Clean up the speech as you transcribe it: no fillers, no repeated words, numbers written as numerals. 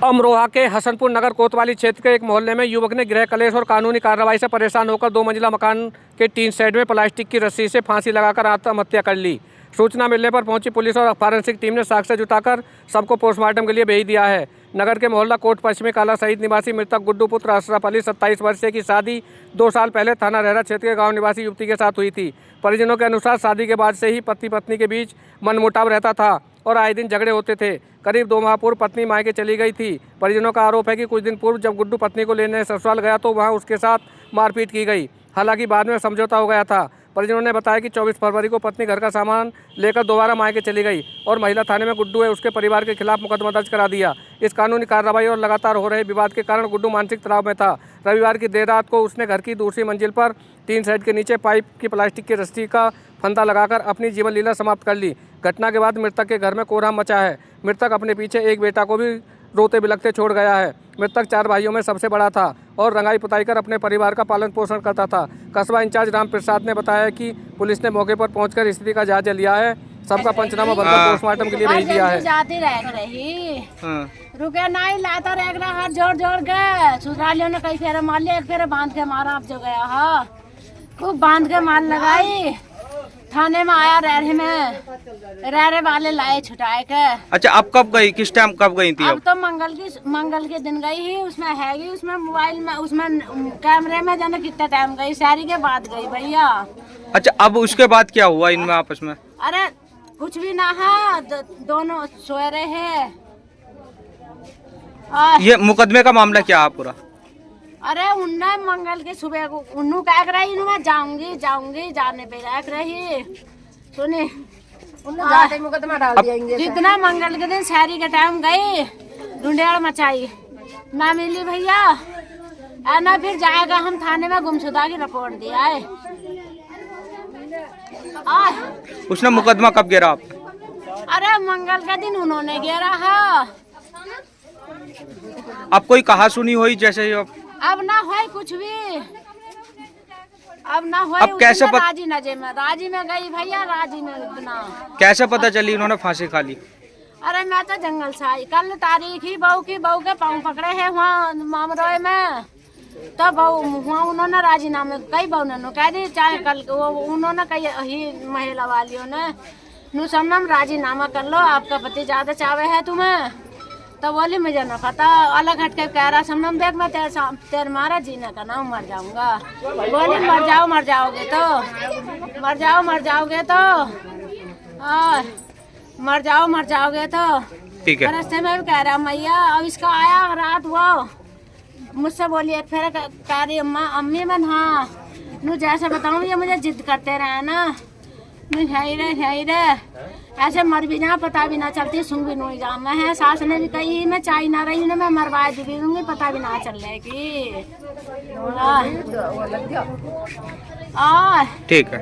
अमरोहा के हसनपुर नगर कोतवाली क्षेत्र के एक मोहल्ले में युवक ने गृह कलेश और कानूनी कार्रवाई से परेशान होकर 2 मंजिला मकान के टीन शेड में प्लास्टिक की रस्सी से फांसी लगाकर आत्महत्या कर ली। सूचना मिलने पर पहुंची पुलिस और फॉरेंसिक टीम ने साक्ष्य जुटाकर सबको पोस्टमार्टम के लिए भेज दिया है। नगर के मोहल्ला कोट पश्चिमी काला शहीद निवासी मृतक गुड्डू पुत्र अशरफ अली 27 वर्षीय की शादी 2 साल पहले थाना रहरा क्षेत्र के गाँव निवासी युवती के साथ हुई थी। परिजनों के अनुसार शादी के बाद से ही पति पत्नी के बीच मनमुटाव रहता था और आए दिन झगड़े होते थे। करीब 2 माह पूर्व पत्नी मायके चली गई थी। परिजनों का आरोप है कि कुछ दिन पूर्व जब गुड्डू पत्नी को लेने ससुराल गया तो वहां उसके साथ मारपीट की गई। हालांकि बाद में समझौता हो गया था। परिजनों ने बताया कि 24 फरवरी को पत्नी घर का सामान लेकर दोबारा मायके चली गई और महिला थाने में गुड्डू है उसके परिवार के खिलाफ मुकदमा दर्ज करा दिया। इस कानूनी कार्रवाई और लगातार हो रहे विवाद के कारण गुड्डू मानसिक तनाव में था। रविवार की देर रात को उसने घर की दूसरी मंजिल पर टीन शेड के नीचे पाइप की प्लास्टिक की रस्सी का फंदा लगाकर अपनी जीवन लीला समाप्त कर ली। घटना के बाद मृतक के घर में कोहराम मचा है। मृतक अपने पीछे एक बेटा को भी रोते बिलखते छोड़ गया है। मृतक 4 भाइयों में सबसे बड़ा था और रंगाई पुताई कर अपने परिवार का पालन पोषण करता था। कस्बा इंचार्ज राम प्रसाद ने बताया कि पुलिस ने मौके पर पहुंचकर स्थिति का जायजा लिया है। सबका पंचनामा बनकर पोस्टमार्टम के लिए भेज दिया है। जाती रही रुके नहीं लाता रह हाथ जोड़ जोड़ के ससुरालियों ने कई फेरे मार लिया, एक फेरे बांध के मारा। अब जो गया है खूब बांध के मार लगाई। थाने में आया रहरे वाले लाए छुटाए के। अच्छा, अब कब गई, किस टाइम कब गई थी? अब तो मंगल के दिन गई ही। उसमें हैगी उसमें मोबाइल में उसमें कैमरे में जाने कितना टाइम गई, शादी के बाद गई भैया। अच्छा, अब उसके बाद क्या हुआ इनमें आपस में? अरे कुछ भी ना है, दोनों सोए रहे। ये मुकदमे का मामला क्या है पूरा? अरे उन्ने मंगल के सुबह को उन्नू कह रही मैं जाऊंगी जाने पे रख रही सुनी मुकदमा डाल दिया। जितना मंगल के दिन शहरी के टाइम गई ढूंढेड़ मचाई ना मिली भैया। ना फिर जाएगा हम थाने में गुमशुदा की रिपोर्ट दिया है। उसने मुकदमा कब गिरा आप? अरे मंगल के दिन उन्होंने गिरा है। अब कोई कहा सुनी हुई जैसे अब ना हो कुछ भी, अब ना हो। अब कैसे राजी में गई भैया, राजी में इतना कैसे पता चली उन्होंने फांसी खा ली? अरे मैं तो जंगल से आई। कल तारीख ही बहू के पाँव पकड़े हैं वहाँ मामरोय में। तो बहू वहाँ उन्होंने राजीनामे कई बहू ने कह दी, चाहे कल वो उन्होंने कई ही महिला वालियों ने नुसमनम राजीनामा कर लो, आपका पति ज्यादा चावे है तुम्हें। तो बोली मुझे न पता, अलग हट के कह रहा समनम देख मैं तेरे मारा जीने का नाम मर जाऊंगा। बोली मर जाओगे तो मर जाओगे तो ठीक है। रास्ते में भी कह रहा मैया। अब इसका आया रात वो मुझसे बोली एक फेर कह रही अम्मी मैं हाँ नू जैसे बताऊँ ये मुझे जिद करते रहे ना है रे ऐसे मर भी ना पता भी ना चलती सुन भी नहीं जा। मैं है सास ने भी कही मैं चाय ना रही ना मैं मरवा दूंगी पता भी ना चल रहा की। ठीक है।